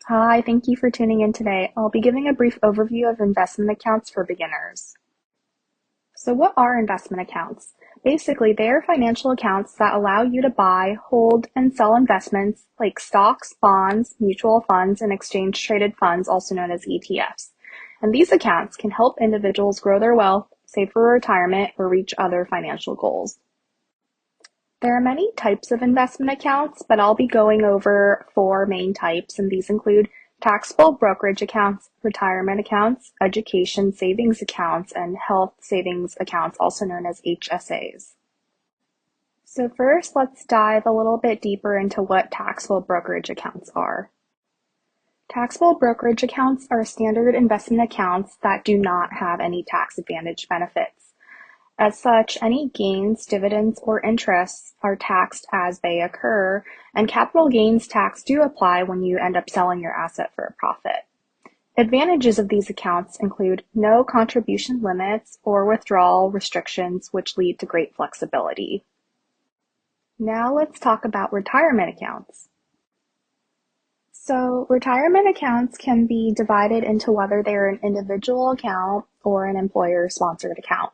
Hi, thank you for tuning in today. I'll be giving a brief overview of investment accounts for beginners. So what are investment accounts? Basically, they are financial accounts that allow you to buy, hold, and sell investments like stocks, bonds, mutual funds, and exchange-traded funds, also known as ETFs. And these accounts can help individuals grow their wealth, save for retirement, or reach other financial goals. There are many types of investment accounts, but I'll be going over four main types, and these include taxable brokerage accounts, retirement accounts, education savings accounts, and health savings accounts, also known as HSAs. So first, let's dive a little bit deeper into what taxable brokerage accounts are. Taxable brokerage accounts are standard investment accounts that do not have any tax advantage benefits. As such, any gains, dividends, or interests are taxed as they occur, and capital gains tax do apply when you end up selling your asset for a profit. Advantages of these accounts include no contribution limits or withdrawal restrictions, which lead to great flexibility. Now let's talk about retirement accounts. So retirement accounts can be divided into whether they're an individual account or an employer-sponsored account.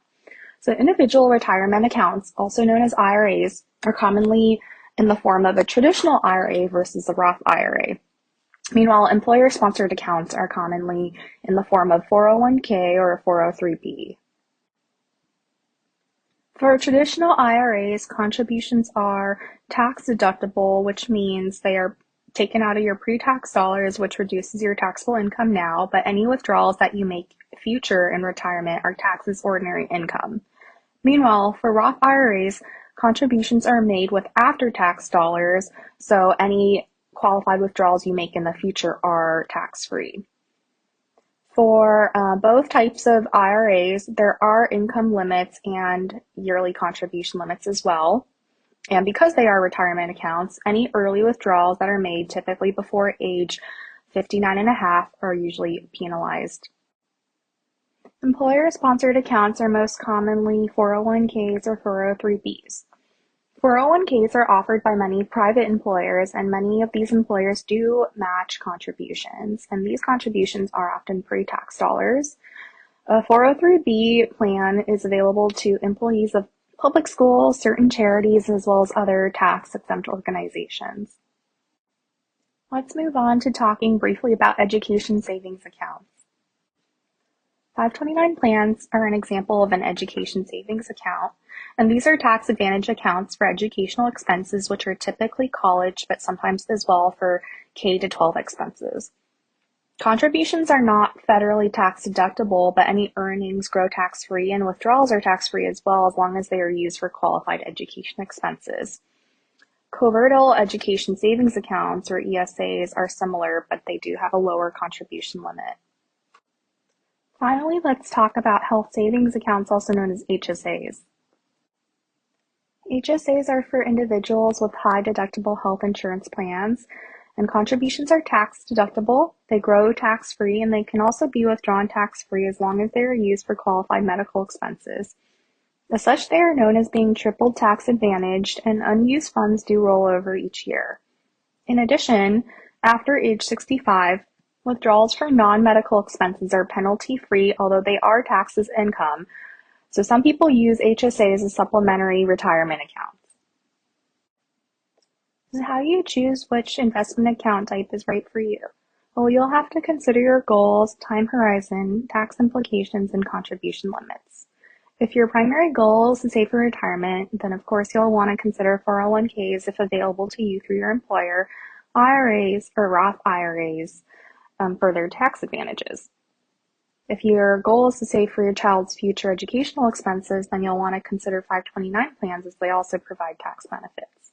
So individual retirement accounts, also known as IRAs, are commonly in the form of a traditional IRA versus a Roth IRA. Meanwhile, employer-sponsored accounts are commonly in the form of 401k or a 403b. For traditional IRAs, contributions are tax deductible, which means they are taken out of your pre-tax dollars, which reduces your taxable income now, but any withdrawals that you make future in retirement are taxed as ordinary income. Meanwhile, for Roth IRAs, contributions are made with after-tax dollars, so any qualified withdrawals you make in the future are tax-free. For both types of IRAs, there are income limits and yearly contribution limits as well. And because they are retirement accounts, any early withdrawals that are made typically before age 59 and a half are usually penalized. Employer-sponsored accounts are most commonly 401ks or 403bs. 401ks are offered by many private employers, and many of these employers do match contributions, and these contributions are often pre-tax dollars. A 403b plan is available to employees of public schools, certain charities, as well as other tax-exempt organizations. Let's move on to talking briefly about education savings accounts. 529 plans are an example of an education savings account, and these are tax advantage accounts for educational expenses, which are typically college, but sometimes as well for K-12 expenses. Contributions are not federally tax deductible, but any earnings grow tax-free, and withdrawals are tax-free as well, as long as they are used for qualified education expenses. Covertal education savings accounts, or ESAs, are similar, but they do have a lower contribution limit. Finally, let's talk about health savings accounts, also known as HSAs. HSAs are for individuals with high deductible health insurance plans, and contributions are tax deductible. They grow tax-free, and they can also be withdrawn tax-free as long as they are used for qualified medical expenses. As such, they are known as being triple tax advantaged, and unused funds do roll over each year. In addition, after age 65, withdrawals for non-medical expenses are penalty-free, although they are taxed as income. So some people use HSAs as supplementary retirement accounts. So how do you choose which investment account type is right for you? Well, you'll have to consider your goals, time horizon, tax implications, and contribution limits. If your primary goal is to save for retirement, then of course you'll want to consider 401ks if available to you through your employer, IRAs or Roth IRAs for their tax advantages. If your goal is to save for your child's future educational expenses, then you'll want to consider 529 plans, as they also provide tax benefits.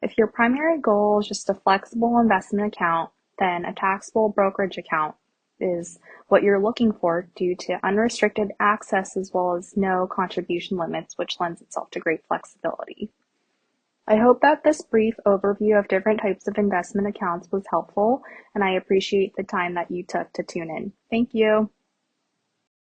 If your primary goal is just a flexible investment account, then a taxable brokerage account is what you're looking for due to unrestricted access as well as no contribution limits, which lends itself to great flexibility. I hope that this brief overview of different types of investment accounts was helpful, and I appreciate the time that you took to tune in. Thank you.